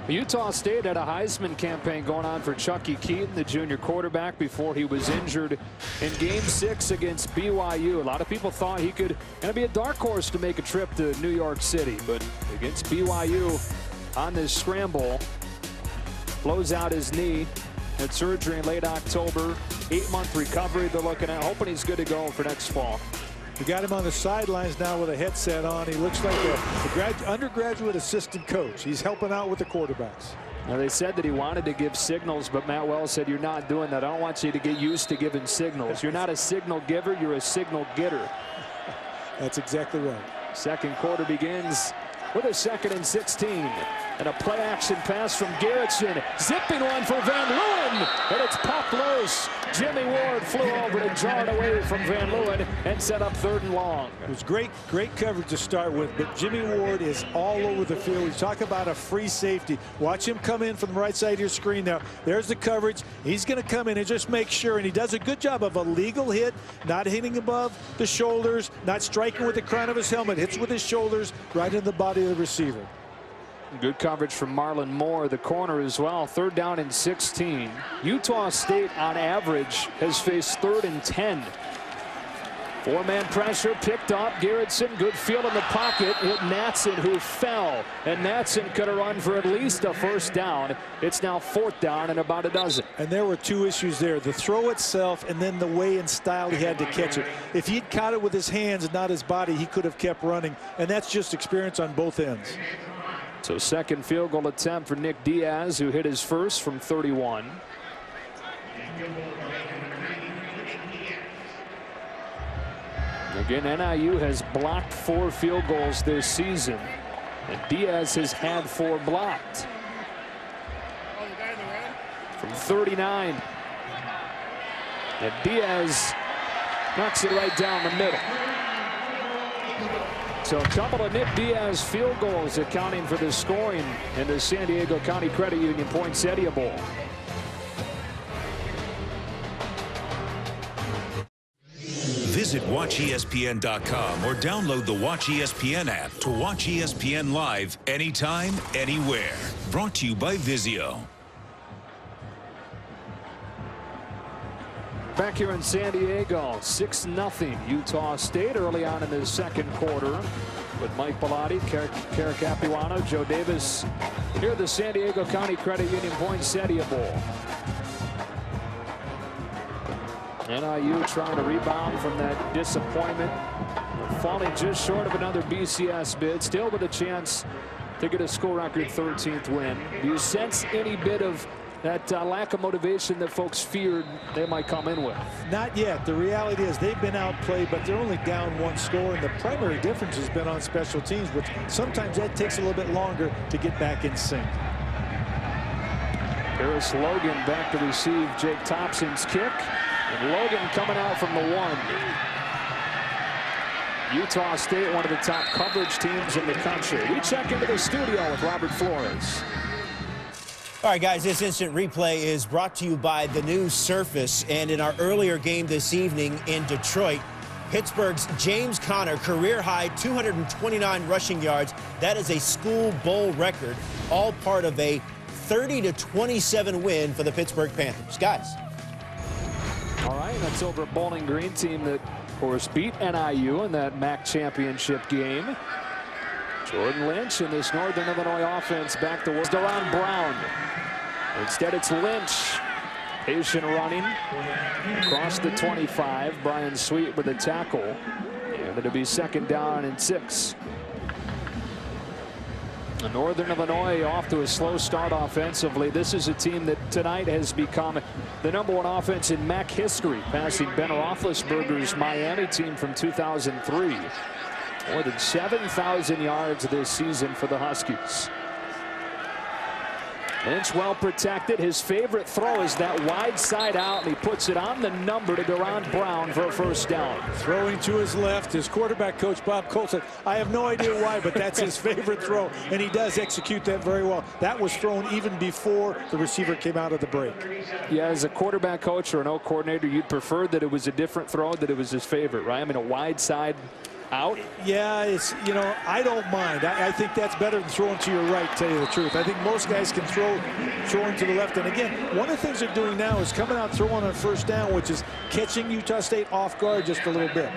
Utah State had a Heisman campaign going on for Chucky Keaton, the junior quarterback, before he was injured in Game 6 against BYU. A lot of people thought he could be a dark horse to make a trip to New York City, but against BYU on this scramble, blows out his knee. Had surgery in late October. 8-month recovery they're looking at, hoping he's good to go for next fall. We got him on the sidelines now with a headset on. He looks like an undergraduate assistant coach. He's helping out with the quarterbacks. Now, they said that he wanted to give signals, but Matt Wells said, you're not doing that. I don't want you to get used to giving signals. You're not a signal giver, you're a signal getter. That's exactly right. Second quarter begins with a 2nd and 16. And a play action pass from Garrettson. Zipping one for Van Leeuwen. And it's popped loose. Jimmy Ward flew over to jar it away from Van Leeuwen and set up 3rd and long. It was great coverage to start with, but Jimmy Ward is all over the field. You talk about a free safety. Watch him come in from the right side of your screen now. There's the coverage. He's going to come in and just make sure, and he does a good job of a legal hit, not hitting above the shoulders, not striking with the crown of his helmet. Hits with his shoulders right in the body of the receiver. Good coverage from Marlon Moore, the corner as well. 3rd down and 16. Utah State on average has faced 3rd and 10. 4-man pressure picked up. Garrettson, good field in the pocket. Hit Natson, who fell. And Natson could have run for at least a 1st down. It's now 4th down and about a dozen. And there were 2 issues there. The throw itself and then the way and style he had to catch it. If he'd caught it with his hands and not his body, he could have kept running. And that's just experience on both ends. So 2nd field goal attempt for Nick Diaz, who hit his 1st from 31. Again, NIU has blocked 4 field goals this season, and Diaz has had 4 blocked. From 39. And Diaz knocks it right down the middle. So a couple of Nick Diaz field goals accounting for the scoring in the San Diego County Credit Union Poinsettia Bowl. Visit WatchESPN.com or download the Watch ESPN app to watch ESPN live anytime, anywhere. Brought to you by Vizio. Back here in San Diego, 6-0 Utah State early on in the 2nd quarter with Mike Bellotti, Kara Capuano, Joe Davis here at the San Diego County Credit Union Poinsettia Bowl. NIU trying to rebound from that disappointment, falling just short of another BCS bid, still with a chance to get a school record 13th win. Do you sense any bit of that lack of motivation that folks feared they might come in with? Not yet. The reality is they've been outplayed, but they're only down 1 score, and the primary difference has been on special teams, which sometimes that takes a little bit longer to get back in sync. Paris Logan back to receive Jake Thompson's kick, and Logan coming out from the 1. Utah State, one of the top coverage teams in the country. We check into the studio with Robert Flores. All right, guys, this instant replay is brought to you by the new Surface. And in our earlier game this evening in Detroit, Pittsburgh's James Conner, career-high 229 rushing yards. That is a school bowl record, all part of a 30-27 win for the Pittsburgh Panthers. Guys. All right, that's over at Bowling Green, team that, of course, beat NIU in that MAC championship game. Jordan Lynch in this Northern Illinois offense back to work. Deron Brown. Instead, it's Lynch. Patient running across the 25. Brian Sweet with a tackle. And it'll be 2nd down and 6. Northern Illinois off to a slow start offensively. This is a team that tonight has become the #1 offense in MAC history, passing Ben Roethlisberger's Miami team from 2003. More than 7,000 yards this season for the Huskies. Lynch well protected. His favorite throw is that wide side out, and he puts it on the number to Deron Brown for a 1st down. Throwing to his left. His quarterback coach, Bob Colt, said, I have no idea why, but that's his favorite throw, and he does execute that very well. That was thrown even before the receiver came out of the break. Yeah, as a quarterback coach or an O coordinator, you'd prefer that it was a different throw, that it was his favorite, right? I mean, a wide side out? Yeah, it's, you know, I don't mind. I think that's better than throwing to your right, to tell you the truth. I think most guys can throwing to the left. And again, one of the things they're doing now is coming out throwing on first down, which is catching Utah State off guard just a little bit.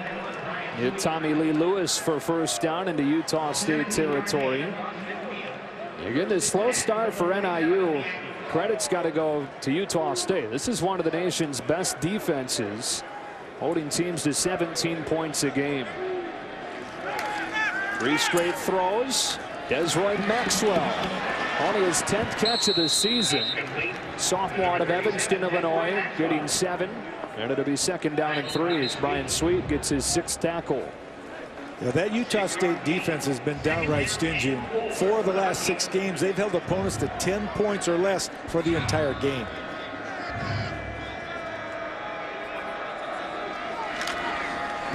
Hit Tommy Lee Lewis for first down into Utah State territory. You're getting a slow start for NIU. Credit's got to go to Utah State. This is one of the nation's best defenses, holding teams to 17 points a game. 3 straight throws. Desroy Maxwell, only his 10th catch of the season. Sophomore out of Evanston, Illinois, getting 7. And it'll be 2nd down and 3 as Brian Sweet gets his 6th tackle. Yeah, that Utah State defense has been downright stingy. In 4 of the last 6 games, they've held opponents to 10 points or less for the entire game.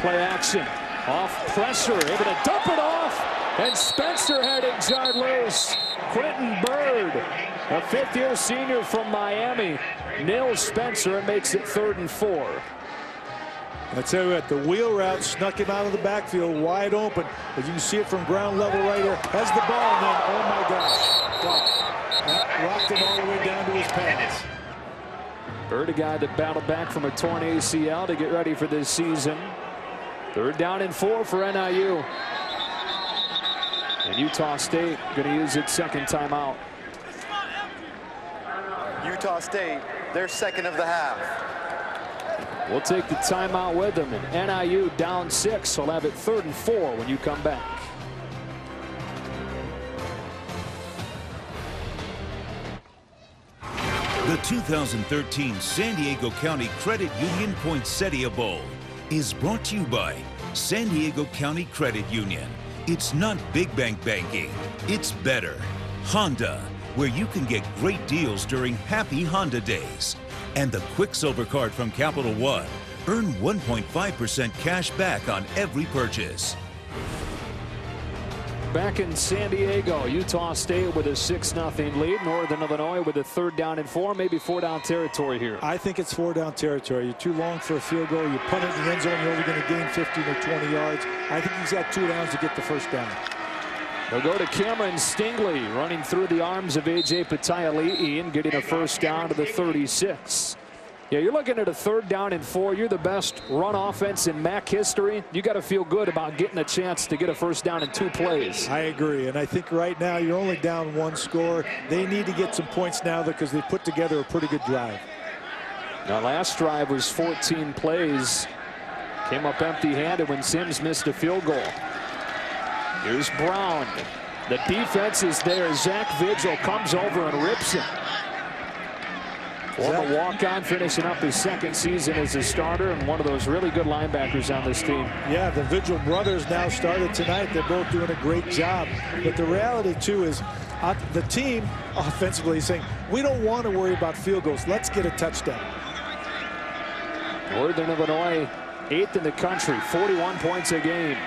Play action. Off pressure, able to dump it off, and Spencer had it jarred loose. Quentin Bird, a 5th-year senior from Miami, nails Spencer and makes it 3rd and 4. I tell you what, the wheel route snuck him out of the backfield wide open. As you can see it from ground level right here, has the ball, and then, oh my gosh, that rocked him all the way down to his pads. Bird, a guy that battled back from a torn ACL to get ready for this season. 3rd down and 4 for NIU. And Utah State going to use its 2nd timeout. Utah State, their 2nd of the half. We'll take the timeout with them. And NIU down 6. We'll have it 3rd and 4 when you come back. The 2013 San Diego County Credit Union Poinsettia Bowl is brought to you by San Diego County Credit Union. It's not big bank banking, it's better. Honda, where you can get great deals during Happy Honda Days. And the Quicksilver Card from Capital One. Earn 1.5% cash back on every purchase. Back in San Diego, Utah State with a 6-0 lead. Northern Illinois with a 3rd down and 4, maybe 4-down territory here. I think it's 4-down territory. You're too long for a field goal. You punt it in the end zone, you're only going to gain 15 or 20 yards. I think he's got 2 downs to get the 1st down. They'll go to Cameron Stingley, running through the arms of A.J. Patayali'i and getting a 1st down to the 36. Yeah, you're looking at a 3rd down and 4. You're the best run offense in MAC history. You got to feel good about getting a chance to get a 1st down in 2 plays. I agree, and I think right now you're only down 1 score. They need to get some points now because they put together a pretty good drive. Now, last drive was 14 plays. Came up empty-handed when Sims missed a field goal. Here's Brown. The defense is there. Zach Vigil comes over and rips him. Former walk-on, finishing up his 2nd season as a starter, and one of those really good linebackers on this team. Yeah, the Vigil brothers now started tonight. They're both doing a great job. But the reality, too, is the team offensively is saying, we don't want to worry about field goals. Let's get a touchdown. Northern Illinois, 8th in the country, 41 points a game.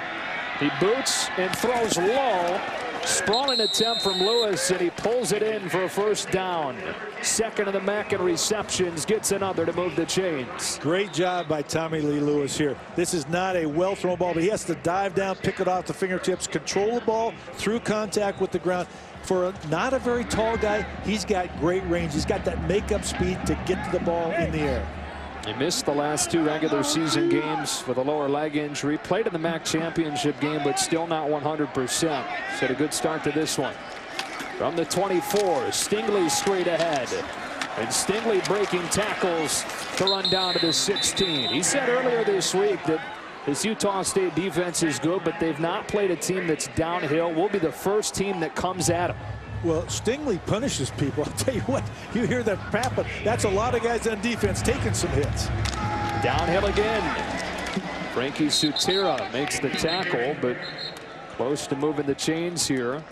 He boots and throws low. Sprawling attempt from Lewis, and he pulls it in for a 1st down. 2nd of the MAC in receptions, gets another to move the chains. Great job by Tommy Lee Lewis here. This is not a well-thrown ball, but he has to dive down, pick it off the fingertips, control the ball through contact with the ground. For not a very tall guy, he's got great range. He's got that makeup speed to get to the ball in the air. He missed the last 2 regular season games with a lower leg injury. Played in the MAC championship game, but still not 100%. Had a good start to this one. From the 24, Stingley straight ahead. And Stingley breaking tackles to run down to the 16. He said earlier this week that this Utah State defense is good, but they've not played a team that's downhill. We'll be the first team that comes at them. Well, Stingley punishes people. I'll tell you what, you hear that happen. That's a lot of guys on defense taking some hits. Downhill again. Frankie Sutera makes the tackle, but close to moving the chains here.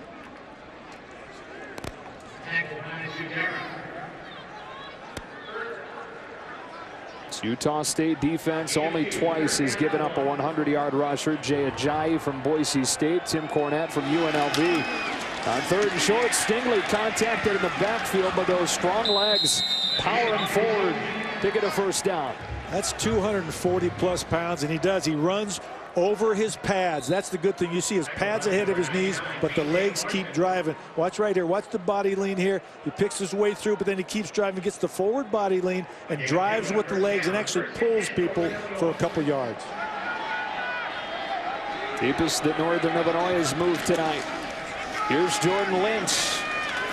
It's Utah State defense only twice has given up a 100-yard rusher. Jay Ajayi from Boise State, Tim Cornette from UNLV. On 3rd and short, Stingley contacted in the backfield, but those strong legs power him forward to get a 1st down. That's 240+ pounds, and he does. He runs over his pads. That's the good thing. You see his pads ahead of his knees, but the legs keep driving. Watch right here. Watch the body lean here. He picks his way through, but then he keeps driving, gets the forward body lean, and drives with the legs and actually pulls people for a couple yards. Deepest that Northern Illinois has moved tonight. Here's Jordan Lynch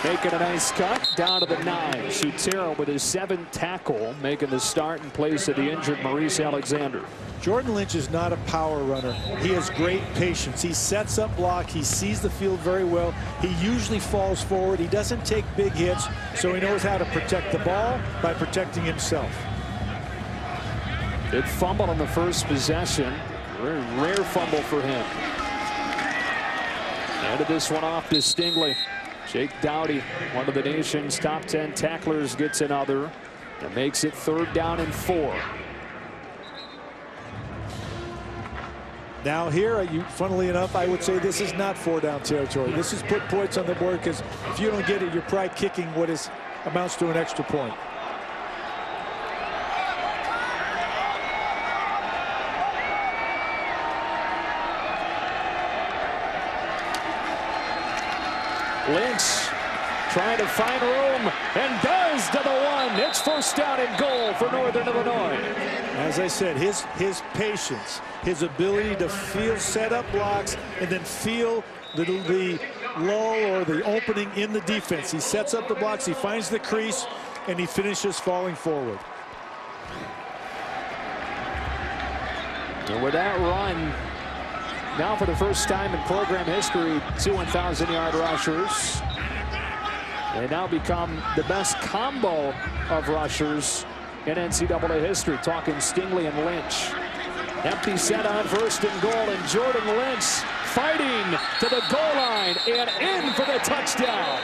making a nice cut down to the 9. Sutera with his 7th tackle, making the start in place of the injured Maurice Alexander. Jordan Lynch is not a power runner. He has great patience. He sets up block. He sees the field very well. He usually falls forward. He doesn't take big hits, so he knows how to protect the ball by protecting himself. It fumbled on the first possession. Very rare fumble for him. Handed this one off to Stingley. Jake Dowdy, one of the nation's top 10 tacklers, gets another. That makes it 3rd down and 4. Now here, funnily enough, I would say this is not 4-down territory. This is put points on the board, because if you don't get it, you're probably kicking what amounts to an extra point. Lynch trying to find room and does to the 1. It's 1st down and goal for Northern Illinois. As I said, his patience, his ability to feel set-up blocks and then feel the lull or the opening in the defense. He sets up the blocks, he finds the crease, and he finishes falling forward. And with that run, now for the first time in program history, 2 1,000-yard rushers. They now become the best combo of rushers in NCAA history. Talking Stingley and Lynch. Empty set on 1st and goal, and Jordan Lynch fighting to the goal line and in for the touchdown.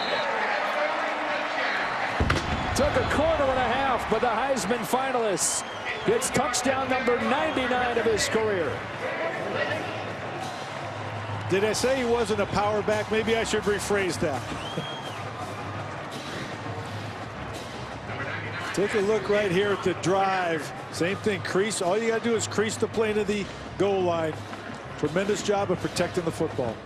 Took a 1.5, but the Heisman finalist gets touchdown number 99 of his career. Did I say he wasn't a power back? Maybe I should rephrase that. Take a look right here at the drive. Same thing, crease. All you got to do is crease the plane to the goal line. Tremendous job of protecting the football.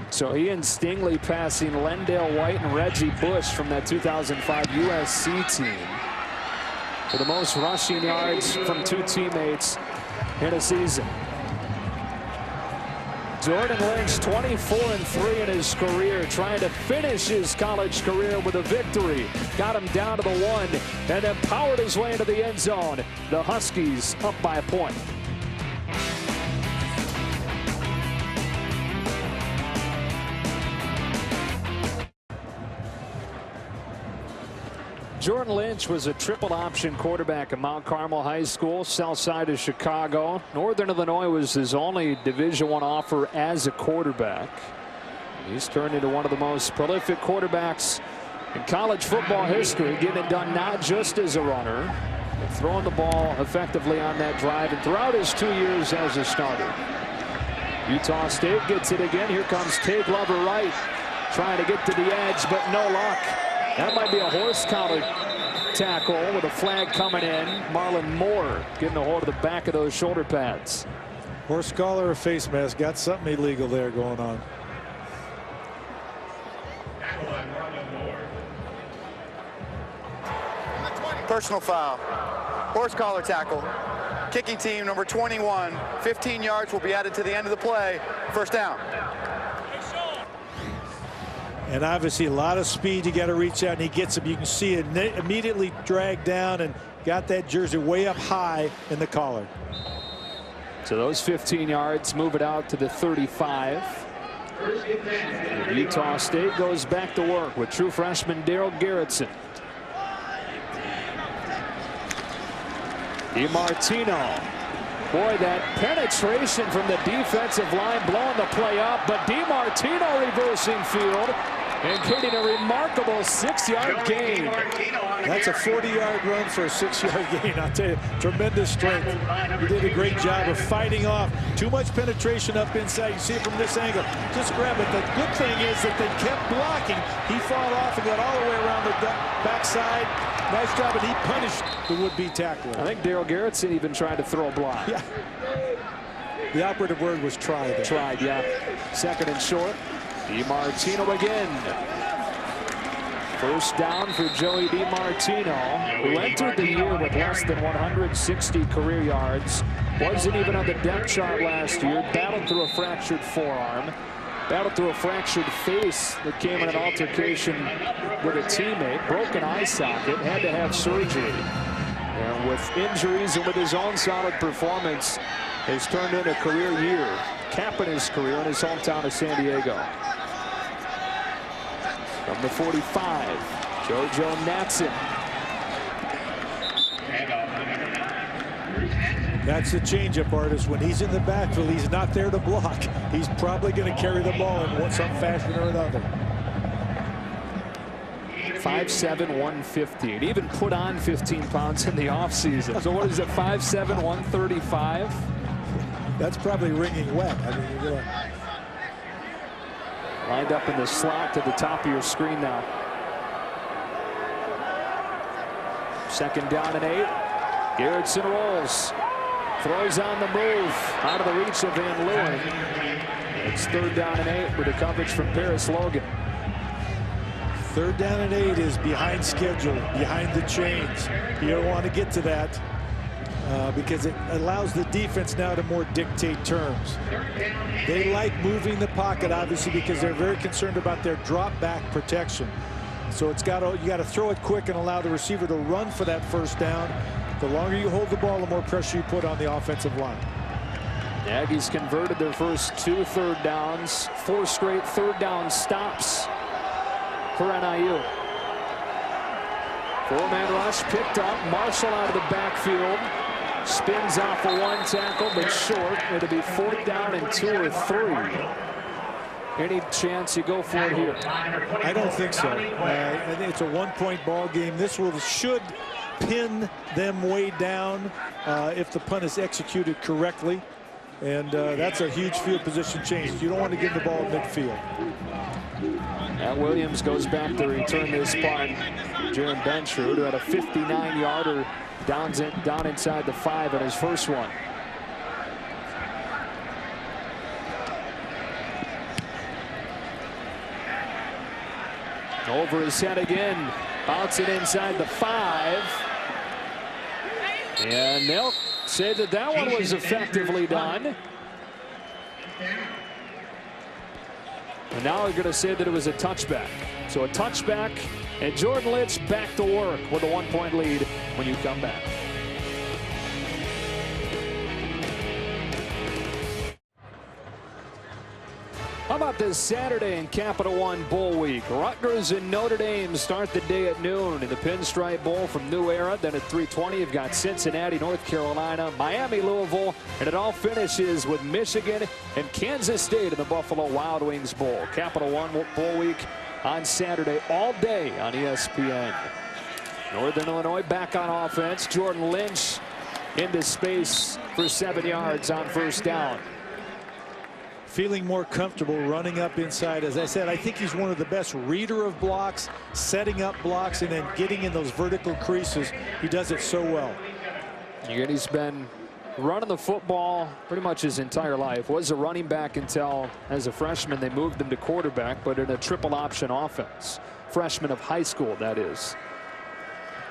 So he and Stingley passing Lendale White and Reggie Bush from that 2005 USC team for the most rushing yards from 2 teammates in a season. Jordan Lynch, 24-3 in his career, trying to finish his college career with a victory. Got him down to the 1 and then powered his way into the end zone. The Huskies up by a point. Jordan Lynch was a triple option quarterback at Mount Carmel High School, south side of Chicago. Northern Illinois was his only Division I offer as a quarterback. He's turned into one of the most prolific quarterbacks in college football history, getting it done not just as a runner, but throwing the ball effectively on that drive and throughout his 2 years as a starter. Utah State gets it again. Here comes Tay Glover Wright, trying to get to the edge, but no luck. That might be a horse collar tackle with a flag coming in. Marlon Moore getting a hold of the back of those shoulder pads. Horse collar or face mask, got something illegal there going on. Personal foul. Horse collar tackle. Kicking team number 21. 15 yards will be added to the end of the play. 1st down. And obviously a lot of speed. You got to reach out, and he gets him. You can see it immediately dragged down and got that jersey way up high in the collar. So those 15 yards move it out to the 35. Utah State goes back to work with true freshman Daryl Garrettson. DiMartino. Boy, that penetration from the defensive line blowing the play up, but DiMartino reversing field and getting a remarkable 6-yard gain. That's a 40-yard run for a 6-yard gain. I'll tell you, tremendous strength. He did a great job of fighting off too much penetration up inside. You see it from this angle. Just grab it. The good thing is that they kept blocking. He fought off and got all the way around the backside. Nice job, and he punished the would-be tackler. I think Daryl Garrettson even tried to throw a block. Yeah. The operative word was try there. Tried, yeah. Second and short. DiMartino again. First down for Joey DiMartino, who entered the year with less than 160 career yards. Wasn't even on the depth chart last year. Battled through a fractured forearm. Battled through a fractured face that came in an altercation with a teammate. Broken eye socket. Had to have surgery. And with injuries and with his own solid performance, has turned in a career year, capping his career in his hometown of San Diego. From the 45, JoJo Natson. That's the changeup artist. When he's in the backfield, he's not there to block. He's probably going to carry the ball in some fashion or another. 5'7", 150. And even put on 15 pounds in the offseason. So what is it, 5'7", 135? That's probably ringing wet. I mean, lined up in the slot to the top of your screen now. Second down and 8. Garrettson rolls. Throws on the move. Out of the reach of Van Leeuwen. It's third down and 8 with a coverage from Paris Logan. Third down and 8 is behind schedule, behind the chains. You don't want to get to that because it allows the defense now to more dictate terms. They like moving the pocket, obviously, because they're very concerned about their drop back protection. So you got to throw it quick and allow the receiver to run for that first down. The longer you hold the ball, the more pressure you put on the offensive line. The Aggies converted their first 2 third downs, 4 straight third down stops for NIU. 4-man rush picked up. Marshall out of the backfield. Spins off a 1 tackle, but short. It'll be 4th down and 2 or 3. Any chance you go for it here? I don't think so. I think it's a 1-point ball game. This should pin them way down if the punt is executed correctly. And that's a huge field position change. You don't want to give the ball at midfield. Matt Williams goes back to return this punt. Jaron Benchrood, who had a 59-yarder down inside the 5 on his first one. Over his head again. Bouncing inside the 5. And they'll say that one was effectively done. And now we're going to say that it was a touchback. So a touchback, and Jordan Lynch back to work with a 1-point lead when you come back. How about this Saturday in Capital One Bowl Week? Rutgers and Notre Dame start the day at noon in the Pinstripe Bowl from New Era. Then at 3:20, you've got Cincinnati, North Carolina, Miami, Louisville, and it all finishes with Michigan and Kansas State in the Buffalo Wild Wings Bowl. Capital One Bowl Week on Saturday all day on ESPN. Northern Illinois back on offense. Jordan Lynch into space for 7 yards on first down. Feeling more comfortable running up inside. As I said, I think he's one of the best reader of blocks, setting up blocks, and then getting in those vertical creases. He does it so well. And he's been running the football pretty much his entire life. Was a running back until, as a freshman, they moved him to quarterback, but in a triple option offense. Freshman of high school, that is.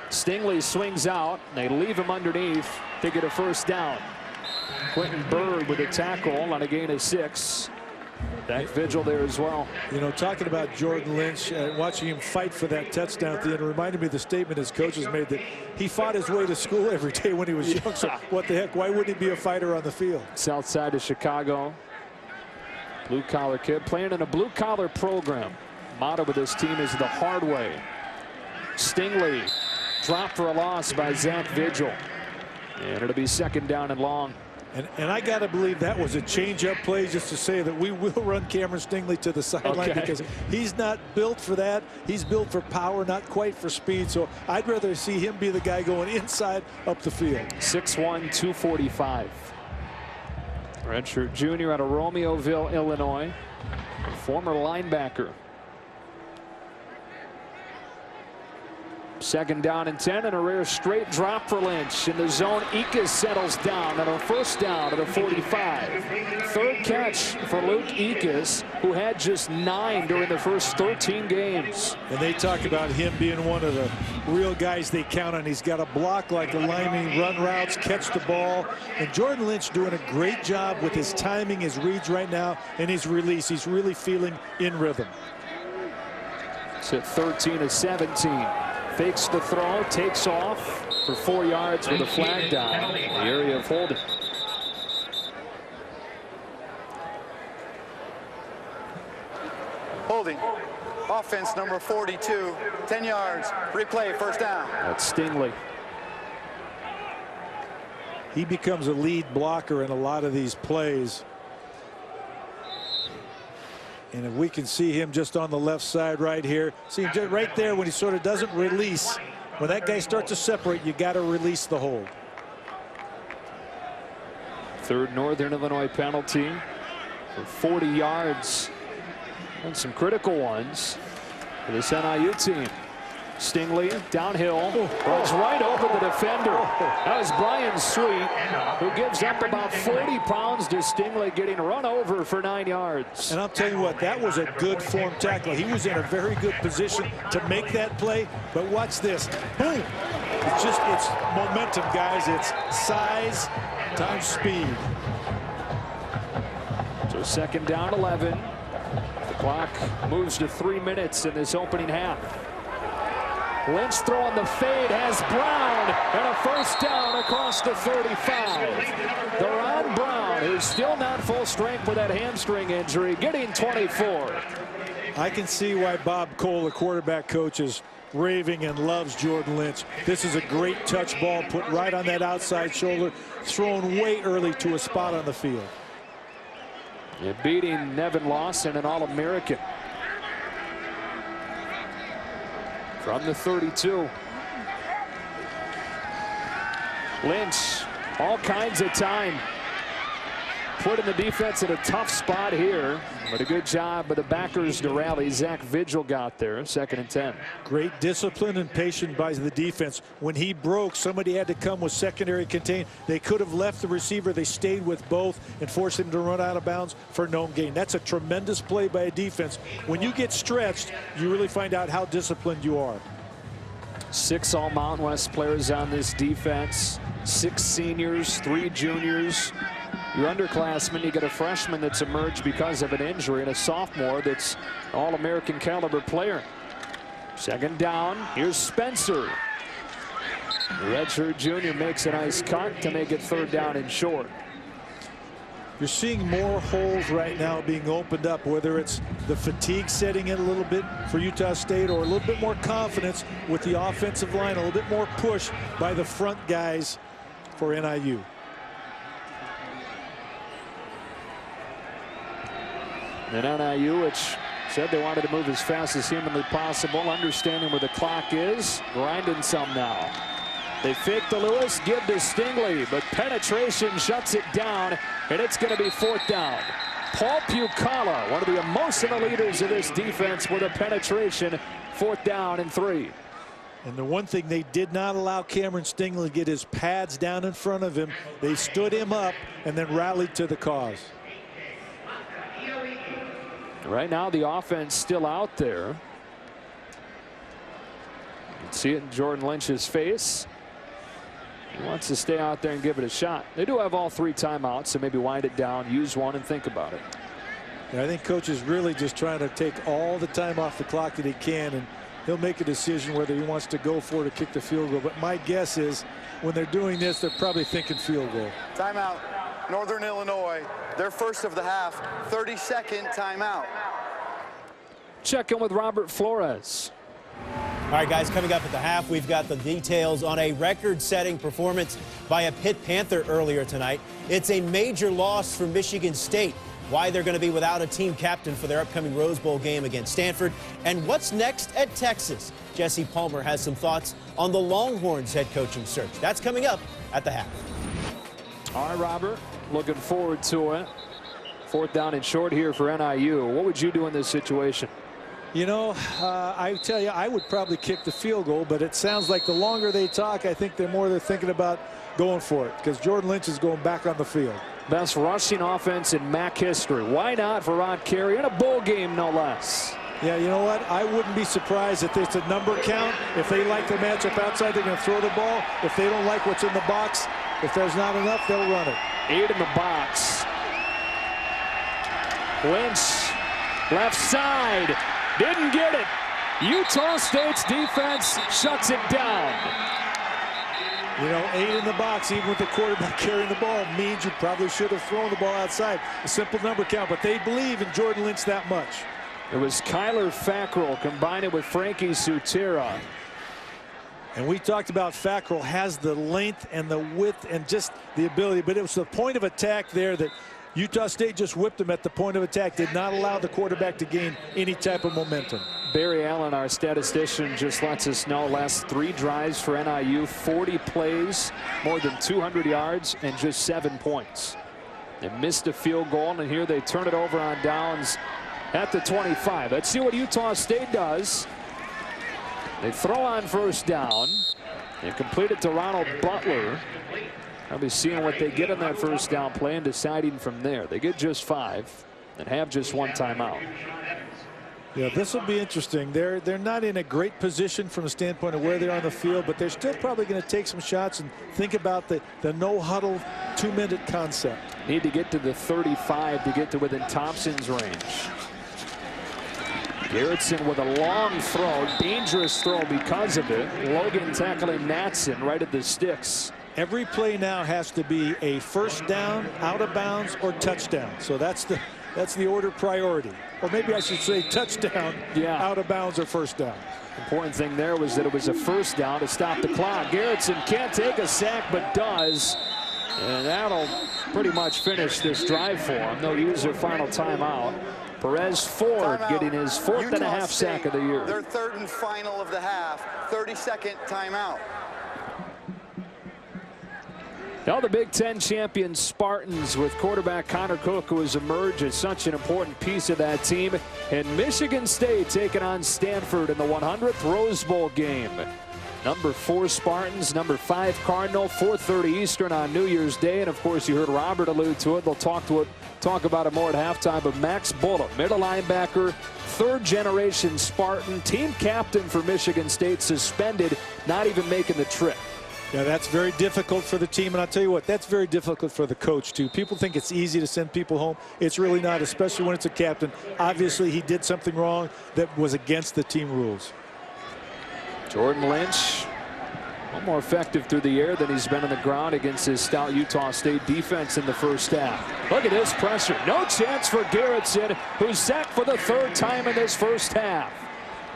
Stingley swings out. They leave him underneath to get a first down. Quentin Bird with a tackle on a gain of 6. Back Vigil there as well. You know, talking about Jordan Lynch, watching him fight for that touchdown at the end reminded me of the statement his coaches made that he fought his way to school every day when he was young. So what the heck? Why wouldn't he be a fighter on the field? South side of Chicago. Blue collar kid playing in a blue collar program. Motto with this team is the hard way. Stingley dropped for a loss by Zach Vigil. And it'll be second down and long And I got to believe that was a change-up play just to say that we will run Cameron Stingley to the sideline because he's not built for that. He's built for power, not quite for speed. So I'd rather see him be the guy going inside up the field. 6'1", 245. Redshirt junior out of Romeoville, Illinois. Former linebacker. Second down and 10, and a rare straight drop for Lynch. In the zone, Ickes settles down, and a first down at a 45. Third catch for Luke Ickes, who had just 9 during the first 13 games. And they talk about him being one of the real guys they count on. He's got a block like a lineman, run routes, catch the ball. And Jordan Lynch doing a great job with his timing, his reads right now, and his release. He's really feeling in rhythm. It's at 13-17. Fakes the throw, takes off for 4 yards with a flag down in the area of holding. Holding. Offense number 42, 10 yards. Replay, first down. That's Stingley. He becomes a lead blocker in a lot of these plays. And if we can see him just on the left side right here, see him just right there when he sort of doesn't release. When that guy starts to separate, you got to release the hold. Third Northern Illinois penalty for 40 yards and some critical ones for this NIU team. Stingley downhill, runs right over the defender. That was Brian Sweet, who gives up about 40 pounds to Stingley, getting run over for 9 yards. And I'll tell you what, that was a good form tackle. He was in a very good position to make that play. But watch this. Boom. It's momentum, guys. It's size times speed. So second down 11. The clock moves to 3 minutes in this opening half. Lynch throwing the fade, has Brown, and a first down across the 35. Deron Brown, who's still not full strength with that hamstring injury, getting 24. I can see why Bob Cole, the quarterback coach, is raving and loves Jordan Lynch. This is a great touch ball put right on that outside shoulder, thrown way early to a spot on the field. Yeah, beating Nevin Lawson, an All-American. From the 32. Lynch, all kinds of time. Putting the defense in a tough spot here. But a good job by the backers to rally. Zach Vigil got there. Second and 10. Great discipline and patience by the defense. When he broke, somebody had to come with secondary contain. They could have left the receiver. They stayed with both and forced him to run out of bounds for no gain. That's a tremendous play by a defense. When you get stretched, you really find out how disciplined you are. 6 all Mountain West players on this defense. 6 seniors, 3 juniors. Your underclassmen, you get a freshman that's emerged because of an injury and a sophomore that's an All-American caliber player. Second down, here's Spencer. The redshirt junior makes a nice cut to make it third down and short. You're seeing more holes right now being opened up, whether it's the fatigue setting in a little bit for Utah State or a little bit more confidence with the offensive line, a little bit more push by the front guys for NIU. And NIU, which said they wanted to move as fast as humanly possible, understanding where the clock is, grinding some now. They fake to Lewis, give to Stingley, but penetration shuts it down, and it's going to be fourth down. Paul Pucala, one of the emotional leaders of this defense with a penetration, fourth down and 3. And the one thing, they did not allow Cameron Stingley to get his pads down in front of him. They stood him up and then rallied to the cause. Right now, the offense still out there. You can see it in Jordan Lynch's face. He wants to stay out there and give it a shot. They do have all 3 timeouts, so maybe wind it down, use one, and think about it. Yeah, I think coach is really just trying to take all the time off the clock that he can, and he'll make a decision whether he wants to go for it or kick the field goal. But my guess is when they're doing this, they're probably thinking field goal. Timeout, Northern Illinois. Their first of the half, 30-second timeout. Check in with Robert Flores. All right, guys, coming up at the half, we've got the details on a record-setting performance by a Pitt Panther earlier tonight. It's a major loss for Michigan State. Why they're going to be without a team captain for their upcoming Rose Bowl game against Stanford. And what's next at Texas? Jesse Palmer has some thoughts on the Longhorns head coaching search. That's coming up at the half. All right, Robert, looking forward to it. 4th down and short here for NIU. What would you do in this situation? You know, I tell you, I would probably kick the field goal, but it sounds like the longer they talk, I think they're thinking about going for it, because Jordan Lynch is going back on the field. Best rushing offense in MAC history. Why not for Rod Carey in a bowl game, no less? Yeah, you know what? I wouldn't be surprised if it's a number count. If they like the matchup outside, they're going to throw the ball. If they don't like what's in the box, if there's not enough, they'll run it. 8 in the box. Lynch, left side. Didn't get it. Utah State's defense shuts it down. You know, 8 in the box, even with the quarterback carrying the ball, means you probably should have thrown the ball outside. A simple number count, but they believe in Jordan Lynch that much. It was Kyler Fackrell combined with Frankie Sutera. And we talked about Fackrell has the length and the width and just the ability, but it was the point of attack there that Utah State just whipped him at the point of attack, did not allow the quarterback to gain any type of momentum. Barry Allen, our statistician, just lets us know last 3 drives for NIU, 40 plays, more than 200 yards, and just 7 points. They missed a field goal, and here they turn it over on downs at the 25. Let's see what Utah State does. They throw on 1st down. They complete it to Ronald Butler. I'll be seeing what they get on that 1st down play and deciding from there. They get just 5 and have just 1 timeout. Yeah, this will be interesting. They're not in a great position from the standpoint of where they are on the field, but they're still probably going to take some shots and think about the no huddle 2-minute concept. Need to get to the 35 to get to within Thompson's range. Garrettson with a long throw, dangerous throw because of it. Logan tackling Matson right at the sticks. Every play now has to be a 1st down, out of bounds, or touchdown. So that's the order priority. Or maybe I should say touchdown, out of bounds, or 1st down. Important thing there was that it was a 1st down to stop the clock. Garrettson can't take a sack, but does. And that'll pretty much finish this drive for him. They'll use their final timeout. Perez Ford getting his 4th and a half sack of the year. Their 3rd and final of the half. 32nd timeout. Now the Big Ten champion Spartans with quarterback Connor Cook, who has emerged as such an important piece of that team. And Michigan State taking on Stanford in the 100th Rose Bowl game. Number 4 Spartans, number 5 Cardinal, 4:30 Eastern on New Year's Day. And of course you heard Robert allude to it. They'll talk about it more at halftime. But Max Bullock, middle linebacker, 3rd generation Spartan, team captain for Michigan State, suspended, not even making the trip. Yeah, that's very difficult for the team, and I'll tell you what, that's very difficult for the coach too. People think it's easy to send people home. It's really not, especially when it's a captain. Obviously he did something wrong that was against the team rules. Jordan Lynch, a little more effective through the air than he's been on the ground against his stout Utah State defense in the 1st half. Look at this pressure. No chance for Garrettson, who's sacked for the 3rd time in this 1st half.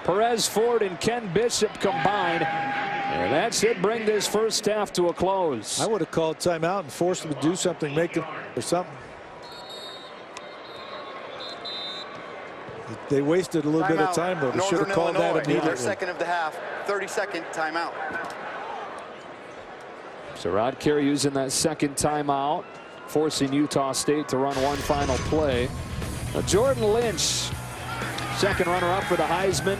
Perez Ford and Ken Bishop combined. And that should bring this 1st half to a close. I would have called timeout and forced them to do something, make them or something. They wasted a little bit of time, though. They should have called that immediately. Their 2nd of the half, 32nd timeout. So Rod Carey using that 2nd timeout, forcing Utah State to run 1 final play. Now Jordan Lynch, 2nd runner-up for the Heisman.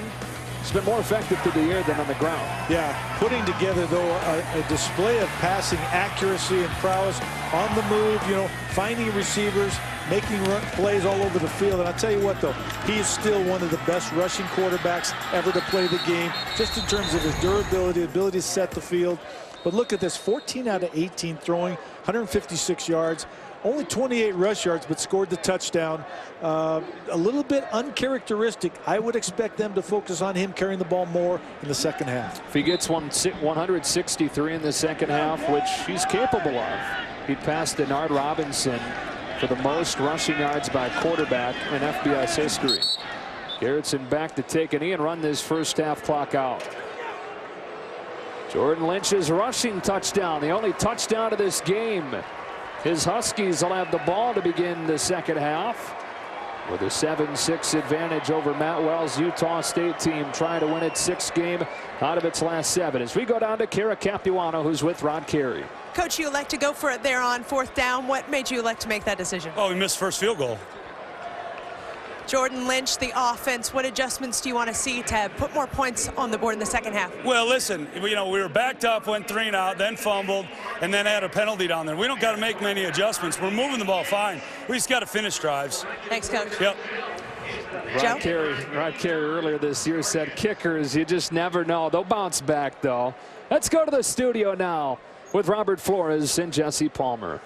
He's been more effective through the air than on the ground. Yeah, putting together, though, a display of passing accuracy and prowess on the move, you know, finding receivers, making plays all over the field. And I'll tell you what, though, he is still one of the best rushing quarterbacks ever to play the game, just in terms of his durability, ability to set the field. But look at this, 14 out of 18 throwing, 156 yards. Only 28 rush yards, but scored the touchdown. A little bit uncharacteristic. I would expect them to focus on him carrying the ball more in the 2nd half. If he gets 163 in the 2nd half, which he's capable of, he'd pass Denard Robinson for the most rushing yards by quarterback in FBS history. Garrettson back to take a knee and run this 1st half clock out. Jordan Lynch's rushing touchdown, the only touchdown of this game. His Huskies will have the ball to begin the second half with a 7-6 advantage over Matt Wells' Utah State team, trying to win its 6th game out of its last 7. As we go down to Kara Capuano, who's with Rod Carey. Coach, you elect to go for it there on 4th down. What made you elect to make that decision? Oh, we missed first field goal. Jordan Lynch, the offense, what adjustments do you want to see to put more points on the board in the second half? Well, listen, we were backed up, went 3 and out, then fumbled, and then had a penalty down there. We don't got to make many adjustments. We're moving the ball fine. We just got to finish drives. Thanks, Coach. Yep. Rod Carey earlier this year said kickers, you just never know. They'll bounce back, though. Let's go to the studio now with Robert Flores and Jesse Palmer.